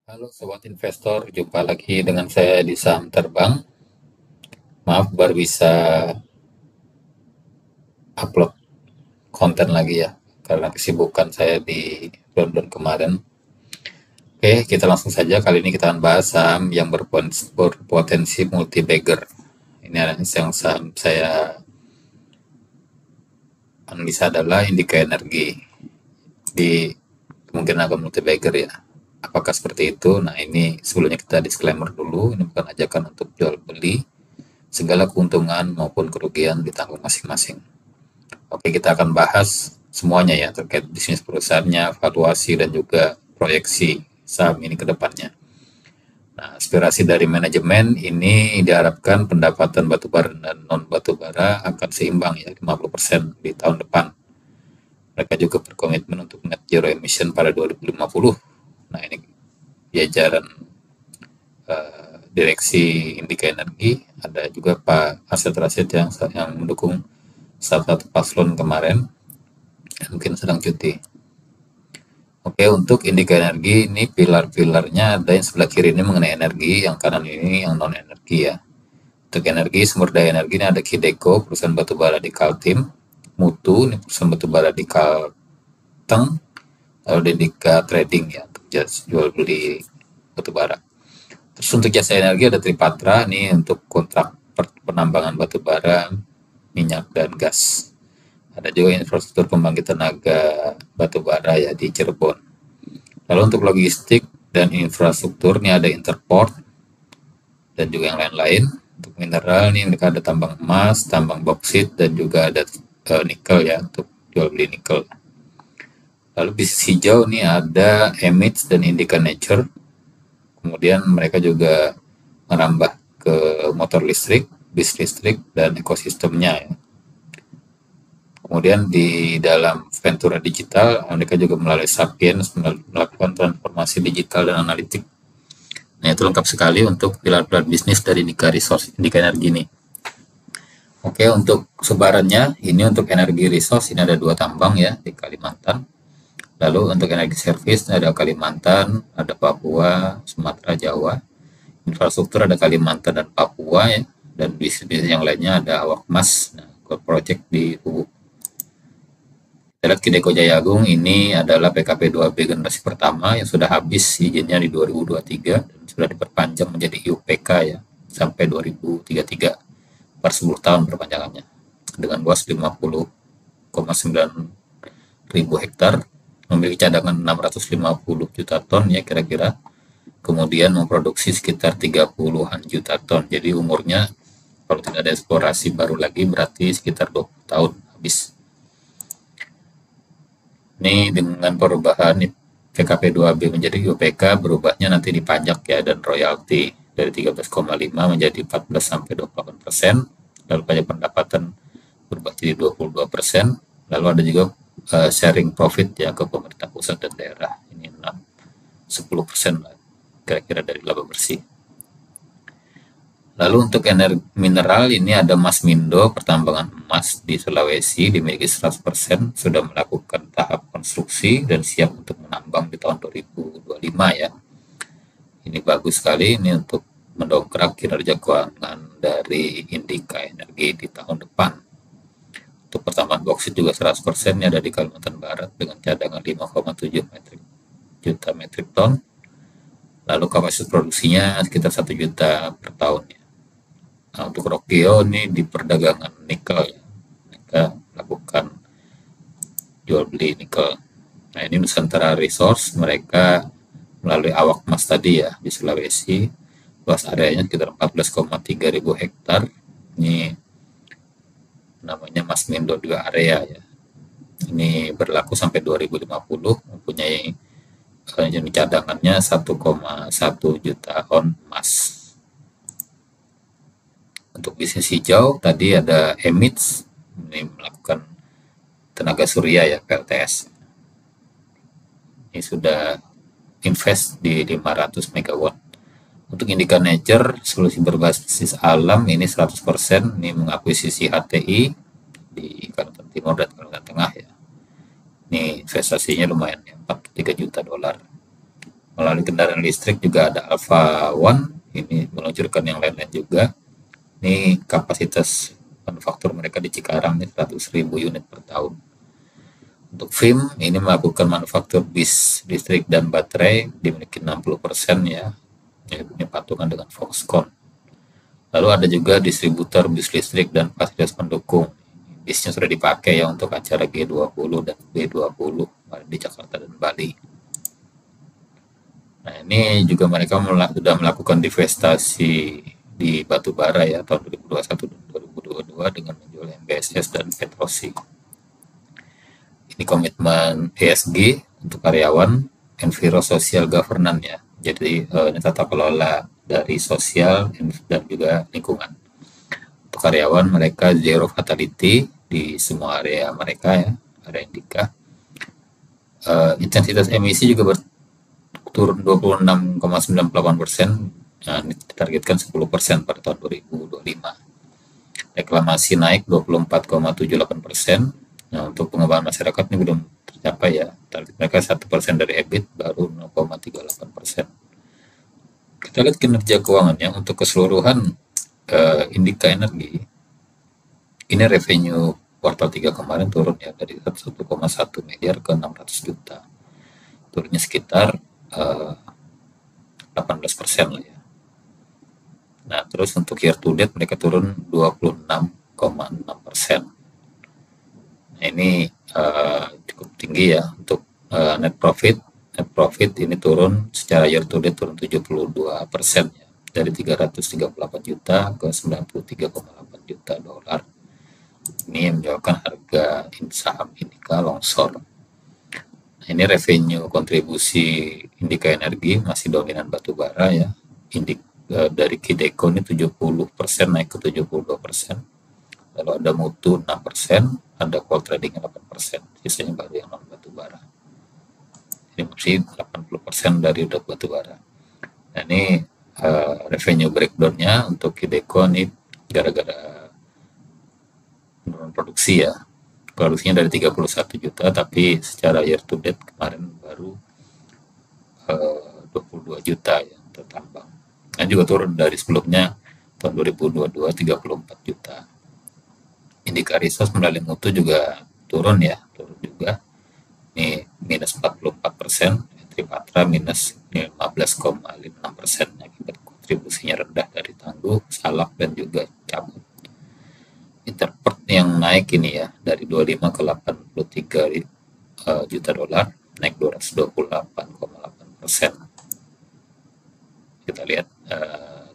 Halo sobat investor, jumpa lagi dengan saya di Saham Terbang. Maaf baru bisa upload konten lagi ya, karena kesibukan saya di London kemarin. Oke, kita langsung saja. Kali ini kita akan bahas saham yang berpotensi multi-bagger. Ini adalah yang saham saya analisa adalah Indika Energi. Di kemungkinan akan multi-bagger ya. Apakah seperti itu? Nah ini sebelumnya kita disclaimer dulu, ini bukan ajakan untuk jual beli, segala keuntungan maupun kerugian ditanggung masing-masing. Oke, kita akan bahas semuanya ya terkait bisnis perusahaannya, valuasi dan juga proyeksi saham ini ke depannya. Nah, aspirasi dari manajemen ini diharapkan pendapatan batubara dan non batubara akan seimbang ya 50% di tahun depan. Mereka juga berkomitmen untuk net zero emission pada 2050. Nah, ini jajaran direksi Indika Energi, ada juga Pak Arsyad Rashid yang mendukung salah satu paslon kemarin, mungkin sedang cuti. Oke, untuk Indika Energi ini pilar-pilarnya ada yang sebelah kiri ini mengenai energi, yang kanan ini yang non energi ya. Untuk energi, sumber daya energi ini ada Kideko, perusahaan batubara di Kaltim, Mutu, ini perusahaan batubara di Kalteng, lalu Dedika Trading ya, untuk jual beli batubara. Terus untuk jasa energi ada Tripatra, ini untuk kontrak penambangan batubara, minyak dan gas. Ada juga infrastruktur pembangkit tenaga batubara ya di Cirebon. Lalu untuk logistik dan infrastruktur ini ada Interport dan juga yang lain-lain. Untuk mineral ini mereka ada tambang emas, tambang boksit dan juga ada nikel ya untuk jual beli nikel. Lalu bisnis hijau ini ada Emits dan Indica Nature. Kemudian mereka juga merambah ke motor listrik, bis listrik dan ekosistemnya ya. Kemudian di dalam Ventura Digital, mereka juga melalui Sapiens melakukan transformasi digital dan analitik. Nah, itu lengkap sekali untuk pilar-pilar bisnis dari Indika Resource, Indika Energi ini. Oke, untuk sebarannya, ini untuk energi resource, ini ada 2 tambang ya di Kalimantan. Lalu untuk energi service ada Kalimantan, ada Papua, Sumatera, Jawa. Infrastruktur ada Kalimantan dan Papua ya. Dan bisnis yang lainnya ada Awakmas, nah, project di Ubud. Kita lihat Kideko Jaya Agung ini adalah PKP 2B generasi pertama yang sudah habis izinnya di 2023 dan sudah diperpanjang menjadi IUPK ya sampai 2033 per 10 tahun perpanjangannya dengan luas 50,9 ribu hektar, memiliki cadangan 650 juta ton ya kira-kira, kemudian memproduksi sekitar 30-an juta ton. Jadi umurnya kalau tidak ada eksplorasi baru lagi berarti sekitar 20 tahun habis. Ini dengan perubahan PKP 2B menjadi UPK, berubahnya nanti di pajak ya dan royalti dari 13,5 menjadi 14 sampai 28%, lalu pajak pendapatan berubah jadi 22%, lalu ada juga sharing profit ya ke pemerintah pusat dan daerah, ini 10% lah kira-kira dari laba bersih. Lalu untuk energi mineral ini ada Masmindo, pertambangan emas di Sulawesi, dimiliki 100%, sudah melakukan tahap konstruksi dan siap untuk menambang di tahun 2025 ya. Ini bagus sekali ini untuk mendongkrak kinerja keuangan dari Indika Energi di tahun depan. Untuk pertambangan boksit juga 100% ini ada di Kalimantan Barat dengan cadangan 5,7 juta metrik ton. Lalu kapasitas produksinya sekitar 1 juta per tahun ya. Nah, untuk Rokio ini di perdagangan nikel ya. Mereka lakukan jual beli nikel. Nah, ini Nusantara Resource, mereka melalui Awakmas tadi ya di Sulawesi, luas areanya sekitar 14,3 ribu hektar. Ini namanya Masmindo 2 area ya. Ini berlaku sampai 2050, mempunyai cadangannya 1,1 juta ton emas. Untuk bisnis hijau tadi ada Emits, ini melakukan tenaga surya ya PLTS. Ini sudah invest di 500 megawatt. Untuk Indika Nature, solusi berbasis alam ini 100%, ini mengakuisisi HTI di Kalimantan Timur dan Kalimantan Tengah ya. Ini investasinya lumayan ya, 43 juta dolar. Melalui kendaraan listrik juga ada Alpha One, ini meluncurkan yang lain-lain juga. Ini kapasitas manufaktur mereka di Cikarang ini 100.000 unit per tahun. Untuk FIM ini melakukan manufaktur bis listrik dan baterai, dimiliki 60% ya. Ini patungan dengan Foxconn. Lalu ada juga distributor bis listrik dan fasilitas pendukung. Bisnya sudah dipakai ya untuk acara G20 dan B20 di Jakarta dan Bali. Nah, ini juga mereka sudah melakukan divestasi di batubara ya tahun 2021 dan 2022 dengan menjual MBSS dan Petrosi. Ini komitmen ESG untuk karyawan, enviro social governance ya. Jadi ini tata kelola dari sosial dan juga lingkungan. Untuk karyawan mereka zero fatality di semua area mereka ya, area Indika. Intensitas emisi juga turun 26,98%. Nah, ini ditargetkan 10% pada tahun 2025. Reklamasi naik 24,78%. Nah, untuk pengembangan masyarakat ini belum tercapai ya. Target mereka 1% dari EBIT baru 0,38%. Kita lihat kinerja keuangannya untuk keseluruhan Indika Energi. Ini revenue kuartal 3 kemarin turun ya dari 1,1 miliar ke 600 juta. Turunnya sekitar 18% lah ya. Nah, terus untuk year to date mereka turun 26,6%. Nah, ini cukup tinggi ya untuk net profit. Net profit ini turun secara year to date turun 72% ya, dari 338 juta ke 93,8 juta dolar. Ini yang menyebabkan harga saham Indika longsor. Nah, ini revenue kontribusi Indika Energi masih dominan batubara ya. Dari Kideko ini 70% naik ke 72%. Lalu ada mutu 6%, ada coal trading 8%, sisanya baru yang non batubara. Ini masih 80% dari batubara. Nah, ini revenue breakdown-nya untuk Kideko ini gara-gara penurunan produksi ya. Produksinya dari 31 juta, tapi secara year to date kemarin baru 22 juta ya tertambang. Dan juga turun dari sebelumnya tahun 2022 34 juta. Indika Resource melalui mutu juga turun ya, turun juga. Ini minus 44%, Tripatra minus 15,56% akibat kontribusinya rendah dari Tangguh, Salak dan juga Cabut. Interport yang naik ini ya dari 25 ke 83 juta dolar, naik 228,8%. Kita lihat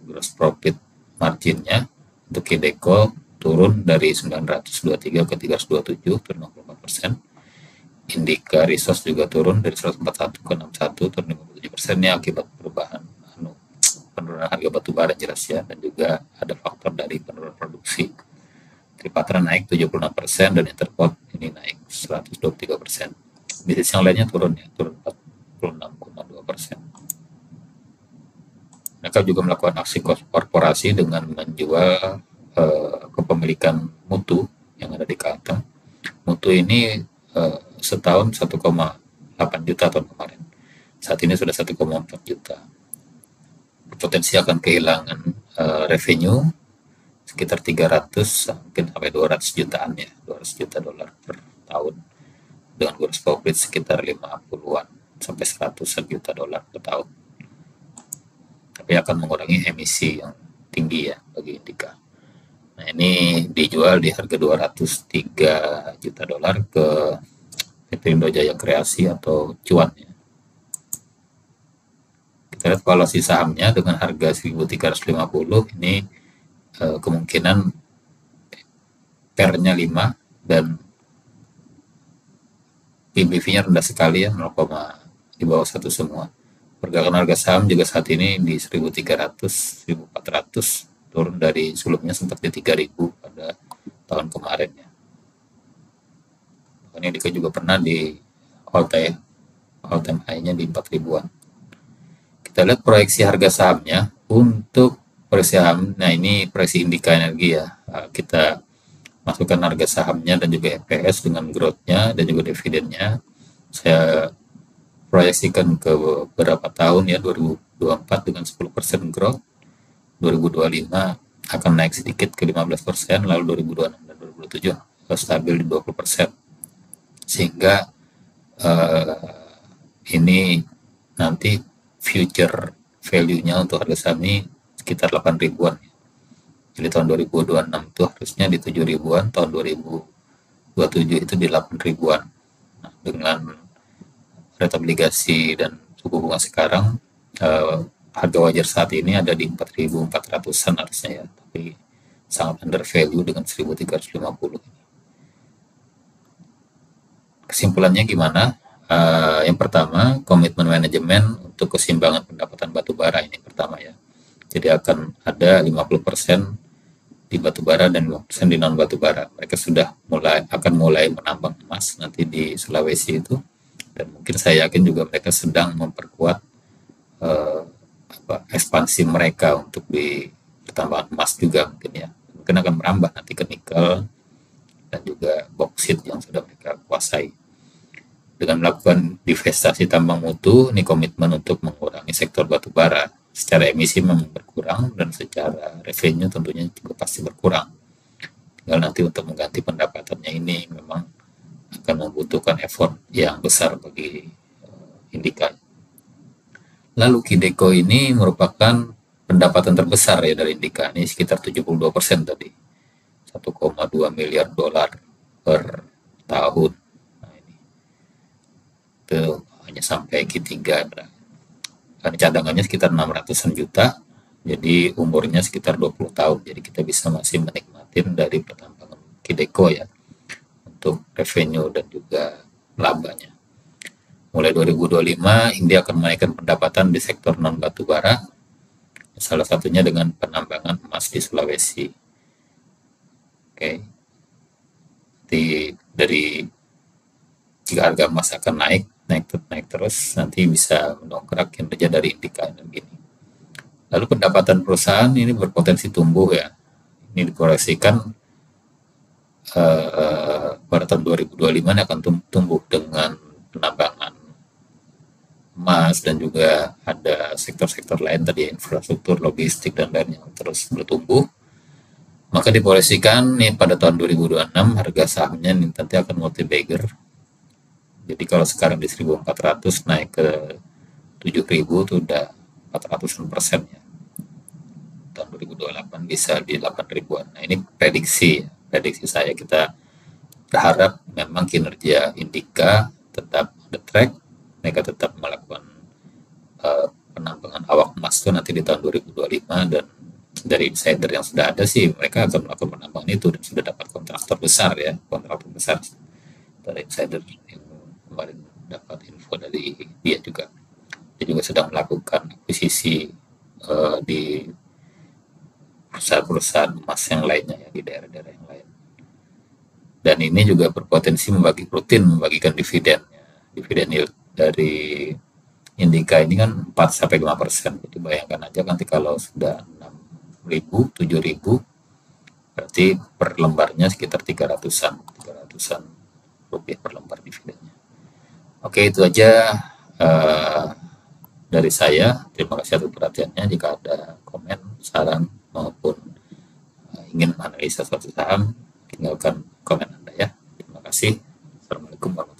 gross profit marginnya untuk Kideko turun dari 923 ke 327, turun 64%. Indika Resource juga turun dari 141 ke 61, turun 57%. Ini akibat perubahan penurunan harga batubara jelas ya, dan juga ada faktor dari penurunan produksi. Tripatra naik 76% dan Interport ini naik 123%. Bisnis yang lainnya turun ya, turun 46,2%. Mereka juga melakukan aksi korporasi dengan menjual kepemilikan mutu yang ada di Kalteng. Mutu ini setahun 1,8 juta tahun kemarin. Saat ini sudah 1,4 juta. Potensi akan kehilangan revenue sekitar 300 mungkin sampai 200 jutaan ya, 200 juta dolar per tahun. Dengan gross profit sekitar 50-an sampai 100 juta dolar per tahun. Tapi akan mengurangi emisi yang tinggi ya bagi Indika. Nah, ini dijual di harga 203 juta dolar ke PT Indo Jaya Kreasi atau Cuan ya. Kita lihat valuasi sahamnya dengan harga 1.350, ini kemungkinan PER-nya 5 dan PBV-nya rendah sekali ya, 0, di bawah 1 semua. Pergerakan harga saham juga saat ini di 1.300, 1.400, turun dari sebelumnya sempat di 3.000 pada tahun kemarin ya. Ini juga pernah di all time high-nya di 4.000-an. Kita lihat proyeksi harga sahamnya untuk proyeksi saham. Nah, ini proyeksi Indika Energi ya. Kita masukkan harga sahamnya dan juga EPS dengan growth-nya dan juga dividennya. Saya proyeksikan ke beberapa tahun ya, 2024 dengan 10% growth, 2025 akan naik sedikit ke 15%, lalu 2026 dan 2027 stabil di 20%. Sehingga ini nanti future value-nya untuk harga saham ini sekitar 8 ribuan. Jadi tahun 2026 itu harusnya di 7 ribuan, tahun 2027 itu di 8 ribuan. Nah, dengan rate obligasi dan suku bunga sekarang, harga wajar saat ini ada di 4.400-an harusnya ya, tapi sangat under value dengan 1.350. Kesimpulannya gimana? Yang pertama, komitmen manajemen untuk keseimbangan pendapatan batubara ini pertama ya. Jadi akan ada 50% di batubara dan 50% di non batubara. Mereka sudah akan mulai menambang emas nanti di Sulawesi itu, dan mungkin saya yakin juga mereka sedang memperkuat ekspansi mereka untuk di pertambangan emas juga mungkin ya. Mungkin akan merambah nanti ke nikel dan juga boksit yang sudah mereka kuasai. Dengan melakukan divestasi tambang mutu, ini komitmen untuk mengurangi sektor batubara. Secara emisi memang berkurang dan secara revenue tentunya juga pasti berkurang. Tinggal nanti untuk mengganti pendapatannya ini memang akan membutuhkan effort yang besar bagi Indika. Lalu Kideko ini merupakan pendapatan terbesar ya dari Indika, ini sekitar 72% tadi, 1,2 miliar dolar per tahun. Nah, ini itu hanya sampai Q3. Cadangannya sekitar 600-an juta, jadi umurnya sekitar 20 tahun, jadi kita bisa masih menikmatin dari pertambangan Kideko ya untuk revenue dan juga labanya. Mulai 2025 India akan menaikkan pendapatan di sektor non batubara, salah satunya dengan penambangan emas di Sulawesi. Oke. Dari jika harga emas akan naik terus, nanti bisa mendongkrak kinerja dari Indika Energi ini. Lalu pendapatan perusahaan ini berpotensi tumbuh ya. Ini diproyeksikan pada tahun 2025 ini akan tumbuh dengan penambangan emas dan juga ada sektor-sektor lain tadi, infrastruktur, logistik dan lain yang terus bertumbuh. Maka diproyeksikan nih pada tahun 2026 harga sahamnya nanti akan multi-bagger. Jadi kalau sekarang di 1.400 naik ke 7.000 itu udah 400% ya. Tahun 2028 bisa di 8 ribuan. Nah ini prediksi saya, kita berharap memang kinerja Indika tetap on the track, mereka tetap melakukan penambangan awak emas itu nanti di tahun 2025, dan dari insider yang sudah ada sih mereka akan melakukan penambangan itu dan sudah dapat kontraktor besar dari insider yang kemarin dapat info dari dia juga sedang melakukan akuisisi di perusahaan-perusahaan emas yang lainnya ya, di daerah-daerah yang lain. Dan ini juga berpotensi membagikan dividen yield dari Indika ini kan 4-5%. Jadi bayangkan aja nanti kalau sudah 6.000, 7.000, berarti per lembarnya sekitar 300-an rupiah per lembar dividennya. Oke, itu aja dari saya. Terima kasih atas perhatiannya. Jika ada komen, saran maupun ingin menganalisa suatu saham, tinggalkan komen Anda ya. Terima kasih. Assalamualaikum warahmatullahi wabarakatuh.